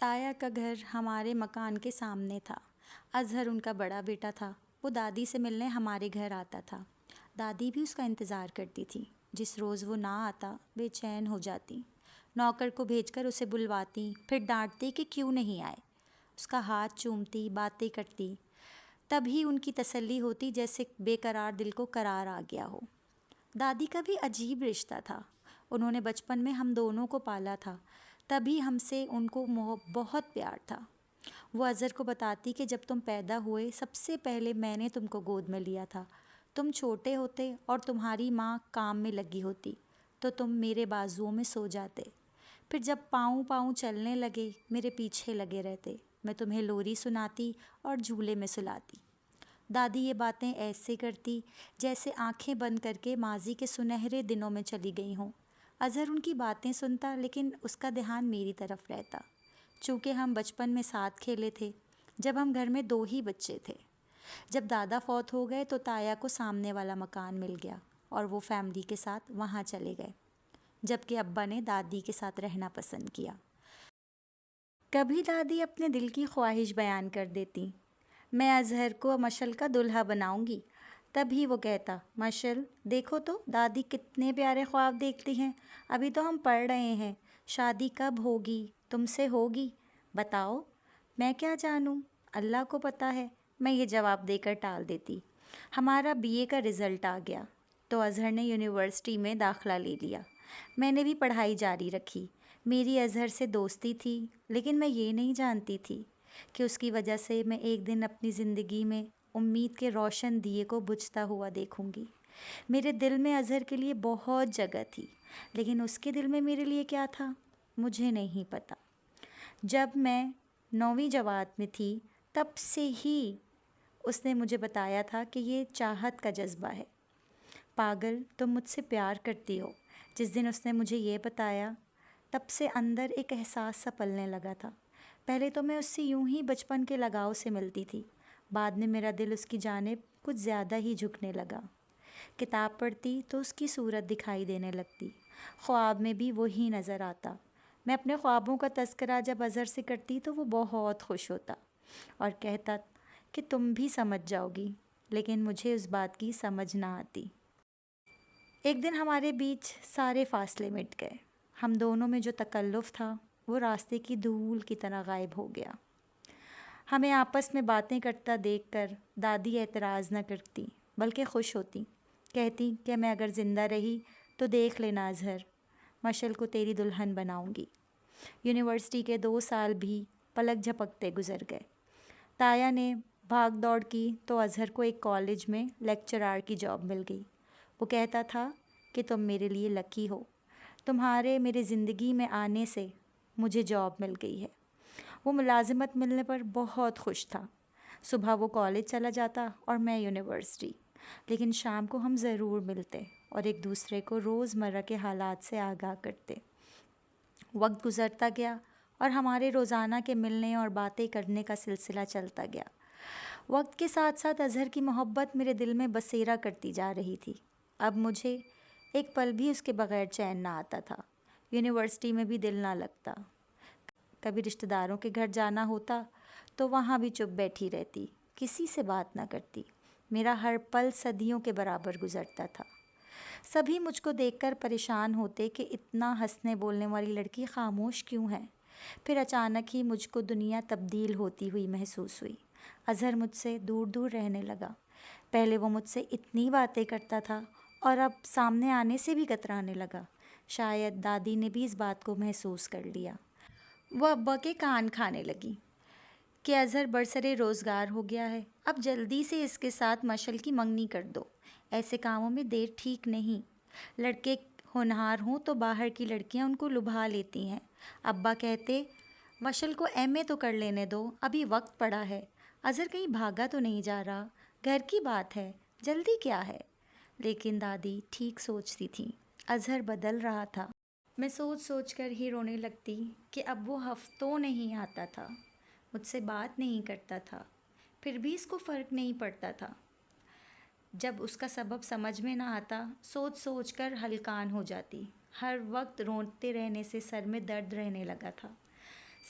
تایا کا گھر ہمارے مکان کے سامنے تھا۔ اظہر ان کا بڑا بیٹا تھا۔ وہ دادی سے ملنے ہمارے گھر آتا تھا۔ دادی بھی اس کا انتظار کرتی تھی۔ جس روز وہ نہ آتا بے چین ہو جاتی، نوکر کو بھیج کر اسے بلواتی، پھر ڈانٹتی کہ کیوں نہیں آئے، اس کا ہاتھ چومتی، باتیں کرتی۔ تب ہی ان کی تسلی ہوتی جیسے بے قرار دل کو قرار آ گیا ہو۔ دادی کا بھی عجیب رشتہ تھا۔ انہوں نے بچپن میں ہم دونوں کو پالا تھا، تبھی ہم سے ان کو بہت پیار تھا۔ وہ اظہر کو بتاتی کہ جب تم پیدا ہوئے سب سے پہلے میں نے تم کو گود میں لیا تھا۔ تم چھوٹے ہوتے اور تمہاری ماں کام میں لگی ہوتی تو تم میرے بازوؤں میں سو جاتے، پھر جب پاؤں پاؤں چلنے لگے میرے پیچھے لگے رہتے، میں تمہیں لوری سناتی اور جھولے میں سلاتی۔ دادی یہ باتیں ایسے کرتی جیسے آنکھیں بند کر کے ماضی کے سنہرے دنوں میں چلی گئی ہوں۔ اظہر ان کی باتیں سنتا لیکن اس کا دھیان میری طرف رہتا، چونکہ ہم بچپن میں ساتھ کھیلے تھے جب ہم گھر میں 2 ہی بچے تھے۔ جب دادا فوت ہو گئے تو تایا کو سامنے والا مکان مل گیا اور وہ فیملی کے ساتھ وہاں چلے گئے، جبکہ ابا نے دادی کے ساتھ رہنا پسند کیا۔ کبھی دادی اپنے دل کی خواہش بیان کر دیتی، میں اظہر کو مشل کا دلہا بناؤں گی۔ تبھی وہ کہتا، مشل دیکھو تو دادی کتنے پیارے خواب دیکھتی ہیں، ابھی تو ہم پڑھ رہے ہیں، شادی کب ہوگی، تم سے ہوگی؟ بتاؤ، میں کیا جانوں، اللہ کو پتہ ہے، میں یہ جواب دے کر ٹال دیتی۔ ہمارا BA کا رزلٹ آ گیا تو اظہر نے یونیورسٹی میں داخلہ لے لیا۔ میں نے بھی پڑھائی جاری رکھی۔ میری اظہر سے دوستی تھی، لیکن میں یہ نہیں جانتی تھی کہ اس کی وجہ سے میں ایک دن اپنی زندگی میں امید کے روشن دیے کو بجھتا ہوا دیکھوں گی۔ میرے دل میں اظہر کے لیے بہت جگہ تھی، لیکن اس کے دل میں میرے لیے کیا تھا مجھے نہیں پتا۔ جب میں 9ویں جماعت میں تھی تب سے ہی اس نے مجھے بتایا تھا کہ یہ چاہت کا جذبہ ہے۔ پاگل، تم مجھ سے پیار کرتی ہو۔ جس دن اس نے مجھے یہ بتایا تب سے اندر ایک احساس سا پلنے لگا تھا۔ پہلے تو میں اس سے یوں ہی بچپن کے لگاؤ سے ملتی تھی، بعد میں میرا دل اس کی جانب کچھ زیادہ ہی جھکنے لگا۔ کتاب پڑھتی تو اس کی صورت دکھائی دینے لگتی، خواب میں بھی وہی نظر آتا۔ میں اپنے خوابوں کا تذکرہ جب اظہر سے کرتی تو وہ بہت خوش ہوتا اور کہتا کہ تم بھی سمجھ جاؤ گی، لیکن مجھے اس بات کی سمجھ نہ آتی۔ ایک دن ہمارے بیچ سارے فاصلے مٹ گئے۔ ہم دونوں میں جو تکلف تھا وہ راستے کی دھول کی طرح غائب ہو گیا۔ ہمیں آپس میں باتیں کرتا دیکھ کر دادی اعتراض نہ کرتی بلکہ خوش ہوتی، کہتی کہ میں اگر زندہ رہی تو دیکھ لینا اظہر، مشل کو تیری دلہن بناؤں گی۔ یونیورسٹی کے 2 سال بھی پلک جھپکتے گزر گئے۔ تایا نے بھاگ دوڑ کی تو اظہر کو ایک کالج میں لیکچرار کی جاب مل گئی۔ وہ کہتا تھا کہ تم میرے لیے لکی ہو، تمہارے میرے زندگی میں آنے سے مجھے جاب مل گئی ہے۔ وہ ملازمت ملنے پر بہت خوش تھا۔ صبح وہ کالج چلا جاتا اور میں یونیورسٹی، لیکن شام کو ہم ضرور ملتے اور ایک دوسرے کو روزمرہ کے حالات سے آگاہ کرتے۔ وقت گزرتا گیا اور ہمارے روزانہ کے ملنے اور باتیں کرنے کا سلسلہ چلتا گیا۔ وقت کے ساتھ ساتھ اظہر کی محبت میرے دل میں بسیرا کرتی جا رہی تھی۔ اب مجھے ایک پل بھی اس کے بغیر چین نہ آتا تھا۔ یونیورسٹی میں بھی دل نہ لگتا۔ کبھی رشتہ داروں کے گھر جانا ہوتا تو وہاں بھی چپ بیٹھی رہتی، کسی سے بات نہ کرتی۔ میرا ہر پل صدیوں کے برابر گزرتا تھا۔ سبھی مجھ کو دیکھ کر پریشان ہوتے کہ اتنا ہنسنے بولنے والی لڑکی خاموش کیوں ہے۔ پھر اچانک ہی مجھ کو دنیا تبدیل ہوتی ہوئی محسوس ہوئی۔ اظہر مجھ سے دور دور رہنے لگا۔ پہلے وہ مجھ سے اتنی باتیں کرتا تھا اور اب سامنے آنے سے بھی کترانے لگا۔ شاید دادی نے بھی اس بات کو محسوس کر لیا۔ وہ ابا کے کان کھانے لگی کہ اظہر برسرِ روزگار ہو گیا ہے، اب جلدی سے اس کے ساتھ مشل کی منگنی کر دو، ایسے کاموں میں دیر ٹھیک نہیں۔ لڑکے ہونہار ہوں تو باہر کی لڑکیاں ان کو لبھا لیتی ہیں۔ ابا کہتے مشل کو MA تو کر لینے دو، ابھی وقت پڑا ہے، اظہر کہیں بھاگا تو نہیں جا رہا، گھر کی بات ہے، جلدی کیا ہے؟ لیکن دادی ٹھیک سوچتی تھی، اظہر بدل رہا تھا۔ میں سوچ سوچ کر ہی رونے لگتی کہ اب وہ ہفتوں نہیں آتا تھا، مجھ سے بات نہیں کرتا تھا، پھر بھی اس کو فرق نہیں پڑتا تھا۔ جب اس کا سبب سمجھ میں نہ آتا سوچ سوچ کر ہلکان ہو جاتی۔ ہر وقت روتے رہنے سے سر میں درد رہنے لگا تھا۔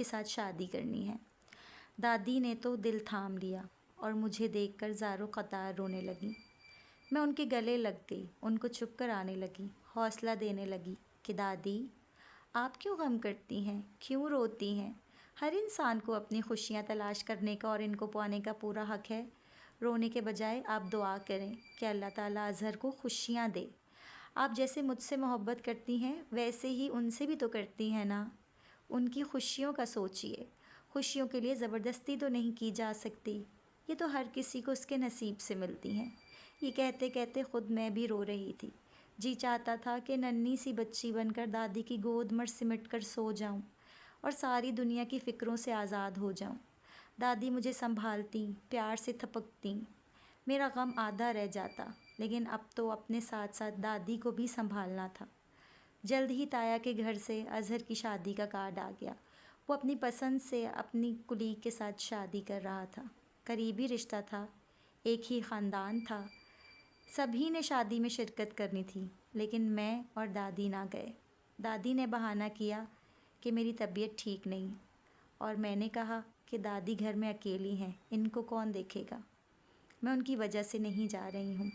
کے ساتھ شادی کرنی ہے۔ دادی نے تو دل تھام لیا اور مجھے دیکھ کر زاروں قطار رونے لگیں۔ میں ان کے گلے لگ گئی، ان کو چھپ کر آنے لگی، حوصلہ دینے لگی کہ دادی آپ کیوں غم کرتی ہیں، کیوں روتی ہیں؟ ہر انسان کو اپنی خوشیاں تلاش کرنے کا اور ان کو پانے کا پورا حق ہے۔ رونے کے بجائے آپ دعا کریں کہ اللہ تعالیٰ اظہر کو خوشیاں دے۔ آپ جیسے مجھ سے محبت کرتی ہیں ویسے ہی ان سے بھی تو کرتی ہیں نا۔ ان کی خوشیوں کا سوچیے۔ خوشیوں کے لیے زبردستی تو نہیں کی جا سکتی، یہ تو ہر کسی کو اس کے نصیب سے ملتی ہیں۔ یہ کہتے کہتے خود میں بھی رو رہی تھی۔ جی چاہتا تھا کہ ننھی سی بچی بن کر دادی کی گود میں سمٹ کر سو جاؤں اور ساری دنیا کی فکروں سے آزاد ہو جاؤں۔ دادی مجھے سنبھالتی، پیار سے تھپکتی، میرا غم آدھا رہ جاتا، لیکن اب تو اپنے ساتھ ساتھ دادی کو بھی سنبھالنا تھا۔ جلد ہی تایا کے گھر سے اظہر کی شادی کا کارڈ آ گیا۔ وہ اپنی پسند سے اپنی کلیگ کے ساتھ شادی کر رہا تھا۔ قریبی رشتہ تھا، ایک ہی خاندان تھا، سبھی نے شادی میں شرکت کرنی تھی، لیکن میں اور دادی نہ گئے۔ دادی نے بہانہ کیا کہ میری طبیعت ٹھیک نہیں، اور میں نے کہا کہ دادی گھر میں اکیلی ہیں، ان کو کون دیکھے گا؟ میں ان کی وجہ سے نہیں جا رہی ہوں۔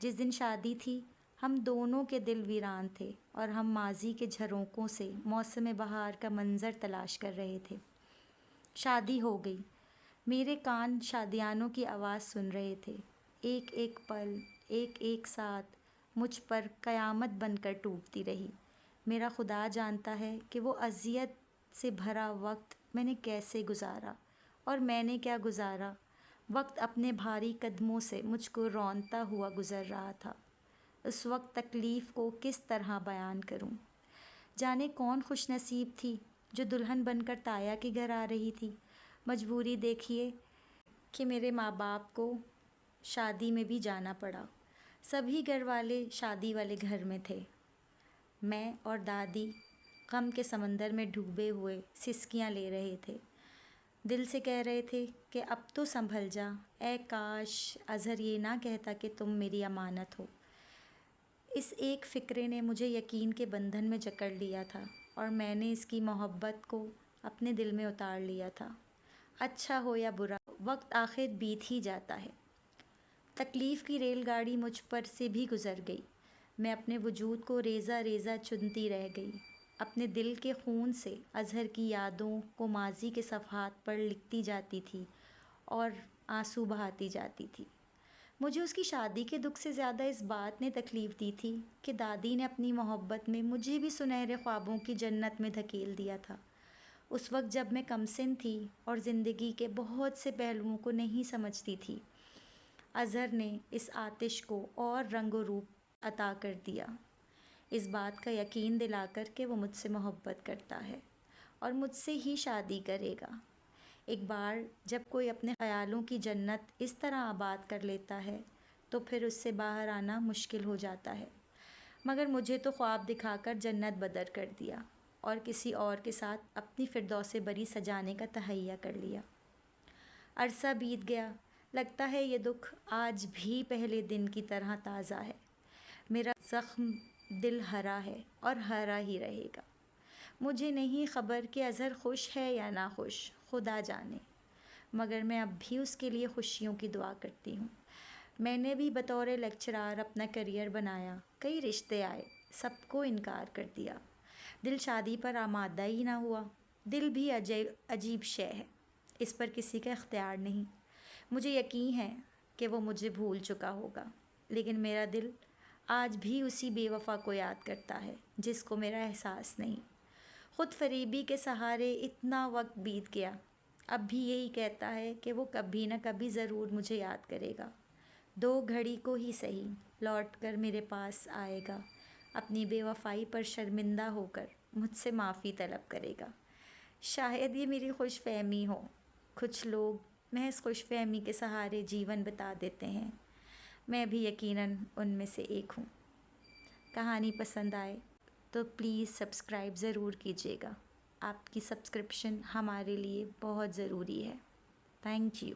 جس دن شادی تھی ہم دونوں کے دل ویران تھے اور ہم ماضی کے جھرونکوں سے موسم بہار کا منظر تلاش کر رہے تھے۔ شادی ہو گئی، میرے کان شادیانوں کی آواز سن رہے تھے۔ ایک ایک پل، ایک ایک ساتھ مجھ پر قیامت بن کر ٹوٹتی رہی۔ میرا خدا جانتا ہے کہ وہ اذیت سے بھرا وقت میں نے کیسے گزارا، اور میں نے کیا گزارا۔ وقت اپنے بھاری قدموں سے مجھ کو رونتا ہوا گزر رہا تھا۔ اس وقت تکلیف کو کس طرح بیان کروں؟ جانے کون خوش نصیب تھی جو دلہن بن کر تایا کے گھر آ رہی تھی۔ مجبوری دیکھیے کہ میرے ماں باپ کو شادی میں بھی جانا پڑا۔ سبھی گھر والے شادی والے گھر میں تھے۔ میں اور دادی غم کے سمندر میں ڈوبے ہوئے سسکیاں لے رہے تھے، دل سے کہہ رہے تھے کہ اب تو سنبھل جا، اے کاش اظہر یہ نہ کہتا کہ تم میری امانت ہو۔ اس ایک فکرے نے مجھے یقین کے بندھن میں جکڑ لیا تھا اور میں نے اس کی محبت کو اپنے دل میں اتار لیا تھا۔ اچھا ہو یا برا، وقت آخر بیت ہی جاتا ہے۔ تکلیف کی ریل گاڑی مجھ پر سے بھی گزر گئی۔ میں اپنے وجود کو ریزہ ریزہ چنتی رہ گئی، اپنے دل کے خون سے اظہر کی یادوں کو ماضی کے صفحات پر لکھتی جاتی تھی اور آنسو بہاتی جاتی تھی۔ مجھے اس کی شادی کے دکھ سے زیادہ اس بات نے تکلیف دی تھی کہ دادی نے اپنی محبت میں مجھے بھی سنہرے خوابوں کی جنت میں دھکیل دیا تھا۔ اس وقت جب میں کم سن تھی اور زندگی کے بہت سے پہلوؤں کو نہیں سمجھتی تھی، اظہر نے اس آتش کو اور رنگ و روپ عطا کر دیا، اس بات کا یقین دلا کر کہ وہ مجھ سے محبت کرتا ہے اور مجھ سے ہی شادی کرے گا۔ ایک بار جب کوئی اپنے خیالوں کی جنت اس طرح آباد کر لیتا ہے تو پھر اس سے باہر آنا مشکل ہو جاتا ہے، مگر مجھے تو خواب دکھا کر جنت بدر کر دیا اور کسی اور کے ساتھ اپنی فردوس بری سجانے کا تہیہ کر لیا۔ عرصہ بیت گیا، لگتا ہے یہ دکھ آج بھی پہلے دن کی طرح تازہ ہے۔ میرا زخم دل ہرا ہے اور ہرا ہی رہے گا۔ مجھے نہیں خبر کہ اظہر خوش ہے یا ناخوش، خدا جانے، مگر میں اب بھی اس کے لیے خوشیوں کی دعا کرتی ہوں۔ میں نے بھی بطور لیکچرار اپنا کیریئر بنایا، کئی رشتے آئے، سب کو انکار کر دیا۔ دل شادی پر آمادہ ہی نہ ہوا۔ دل بھی عجیب شے ہے، اس پر کسی کا اختیار نہیں۔ مجھے یقین ہے کہ وہ مجھے بھول چکا ہوگا، لیکن میرا دل آج بھی اسی بے وفا کو یاد کرتا ہے جس کو میرا احساس نہیں۔ خود فریبی کے سہارے اتنا وقت بیت گیا، اب بھی یہی کہتا ہے کہ وہ کبھی نہ کبھی ضرور مجھے یاد کرے گا، 2 گھڑی کو ہی صحیح لوٹ کر میرے پاس آئے گا، اپنی بے وفائی پر شرمندہ ہو کر مجھ سے معافی طلب کرے گا۔ شاید یہ میری خوش فہمی ہو، کچھ لوگ محض خوش فہمی کے سہارے جیون بتا دیتے ہیں، میں بھی یقیناً ان میں سے ایک ہوں۔ کہانی پسند آئے تو پلیز سبسکرائب ضرور کیجیے گا، آپ کی سبسکرپشن ہمارے لیے بہت ضروری ہے۔ Thank you.